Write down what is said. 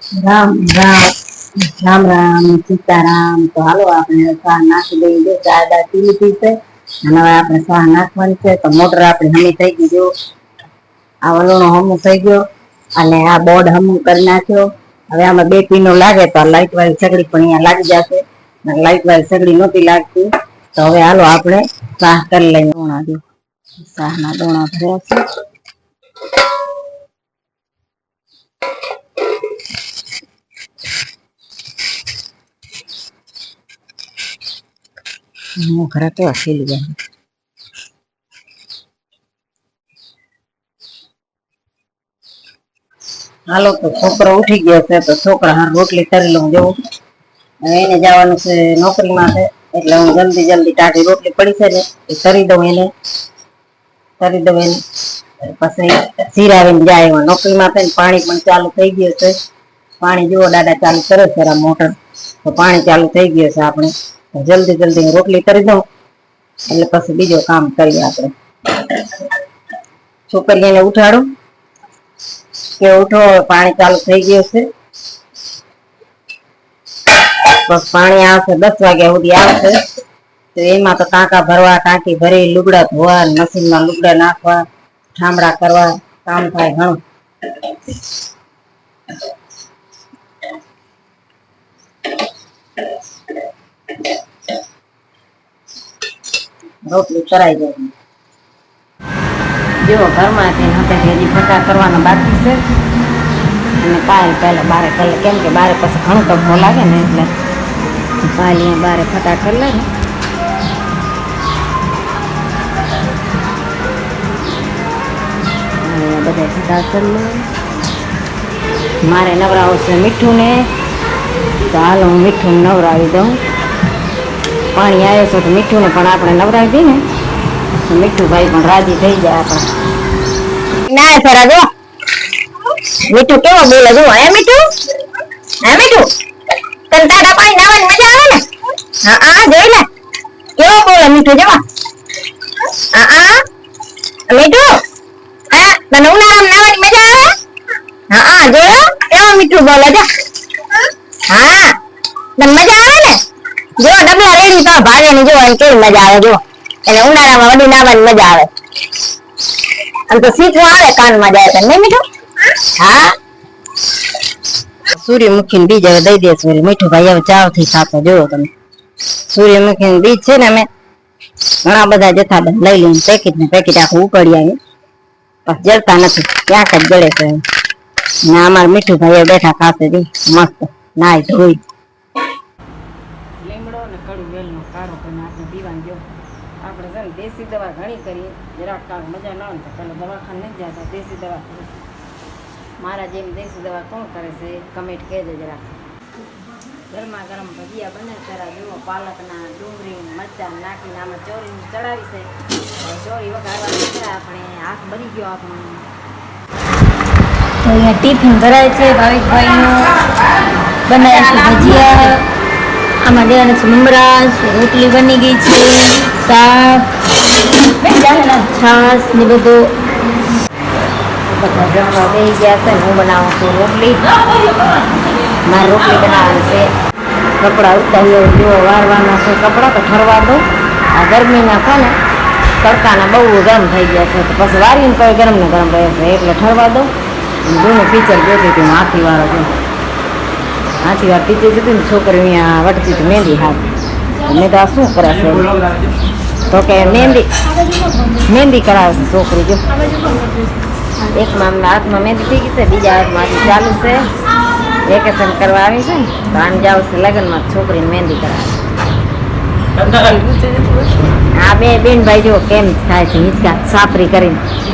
રામ રામ રામ રામ સીતારામ. તો હાલો આપણે ચા નાખી દઈએ. ચા પી લીધી છે અને હવે આપણે ચા નાખવાની છે. તો મોટર આપણી હમી થઈ ગઈ. જો આ વલોણો હમું થઈ ગયો અને આ બોર્ડ હમું કરી નાખ્યો. હવે આમાં બે પીનો લાગે તો આ લાઈટ વાળી સગડી પણ અહીંયા લાગી જશે. લાઈટ વાળી સગડી નહોતી લાગતી. તો હવે હાલો આપણે ચા કરી લઈએ. દોણા દો, ચા ના દોણા ભર્યા છે. ઘરે કેવા ખીલી જાય. હાલો તો છોકરો ઉઠી ગયો છે તો છોકરા હાર રોટલી કરી લઉં. જવું હવે એને જવાનું છે નોકરીમાં છે એટલે હું જલ્દી જલ્દી ટાઢી રોટલી પડી છે ને એ કરી દઉં. એને કરી દઉં. એને પછી સિરાવીને જાય એમાં નોકરીમાં છે ને. પાણી પણ ચાલુ થઈ ગયું છે. પાણી જુઓ દાદા ચાલુ કરે છે આ મોટર. તો પાણી ચાલુ થઈ ગયું છે. આપણે જલ્દી જલ્દી રોટલી કરી દઉં એટલે પછી બીજો કામ કરીએ આપણે. છોકરીને ઉઠાડું કે ઉઠો, પાણી ચાલુ થઈ ગયું છે. બસ પાણી આવશે 10 વાગ્યા સુધી આવશે. તો એમાં તો ટાંકા ભરવા, ટાંકી ભરી, લુગડા ધોવા, મશીનમાં લુગડા નાખવા, ઠામડા કરવા, કામ થાય ઘણું. રોટલી કરાઈ જાય. જો ઘરમાંથી હજી ફટા કરવાના બાકી છે અને કાંઈ પહેલાં બારે કરી. કેમ કે બારે પછી ઘણું તબકો લાગે ને એટલે કાલે બારે ફટા કરી લે ને. બધા ફટા કરી લે. મારે નવરાવું છે મીઠું ને. તો હાલો હું મીઠું નવરાવી દઉં. પાણી આવે છે તો મીઠું ને પણ આપણે નવરાવી દઈએ ને તો મીઠું ભાઈ પણ રાજી થઈ જાય. આપણે ના ફરા જો મીઠું કેવો બોલે જો. હે મીઠું, હે મીઠું, તને તારા પાણી નાવાની મજા આવે ને? હા આ જોઈ લે કેવો બોલે મીઠું. જો હા આ મીઠું, હા તને ઉનાળામાં નાવાની મજા આવે? હા આ જોયો કેવો મીઠું બોલે. જો હા તને મજા આવે ને? જો ડબલા રેડી તો ભાગે ને. જો એને કેવી મજા આવે. જો એને ઉનાળામાં વડી નાવાની મજા આવે. આમ તો શીખવા આવે કાનમાં જાય તને નહીં મીઠું? હા સૂર્યમુખી બીજ હવે દઈ દેશું. મીઠું ભાઈ હવે ચાવ થી ખાતો. જોવો તમે સૂર્યમુખી બીજ છે ને અમે ઘણા બધા જથ્થાબંધ લઈ લઈને પેકેટ ને પેકેટ આખું ઉકળ્યા. બસ જડતા નથી, ક્યાંક જ જડે છે. ને અમારે મીઠું ભાઈ બેઠા ખાશે મસ્ત નાય ધોઈ. લીમડો ને કડું વેલનો કાઢો કરીને આપણે પીવાનું. જો આપણે છે ને દેશી દવા ઘણી કરીએ. જરાક કાઢ મજા ન આવે તો પેલા દવાખાને નથી જતા, દેશી દવા કરીએ. મારા જેમ દેશી દવા કોણ કરે છે કમેન્ટ કહેજો જરાક. ગરમા ગરમ ભજીયા બને ત્યારે જુઓ પાલકના, ડુંગળી, મરચાં નાખીને આમાં ચોરી ચડાવી છે. ચોરી વગાડવાની છે. આપણે હાથ બની ગયો આપણો. તો અહીંયા ટિફિન ભરાય છે ભાવિકભાઈનું. બનાવે છે ભજીયા. આમાં દેવાના છે મમરા. રોટલી બની ગઈ છે, શાક, છાશ ને બધું. બધા જમવા બેસી ગયા છે. હું બનાવું છું રોટલી. મારે રોટલી બનાવવાની છે. કપડાં ઉતાર્યો જો વારવાના છે. કપડાં તો ઠરવા દો. આ ગરમીના છે ને તડકાના બહુ ગરમ થઈ ગયા છે. તો પછી વારીને કોઈ ગરમ ને ગરમ રહે છે એટલે ઠરવા દો. જૂનું પિક્ચર જોતી હતી હાથીવાળો. જો હાથીવાર પિક્ચર જોતી ને છોકરી અહીંયા વટતી હતી મહેંદી હાથ. મેં તો આ શું કરે છે તો કે મહેંદી કરાવે છે છોકરી. જો એકમાં હાથમાં મહેંદી થઈ ગઈ છે, બીજા હાથમાંથી ચાલુ છે. વેકેશન કરવા આવી છે ને તો આને જાવ છે લગ્નમાં છોકરીને મહેંદી કરાવે. આ બે બેન ભાઈ જો કેમ થાય છે હિંચકા સાપરી કરીને.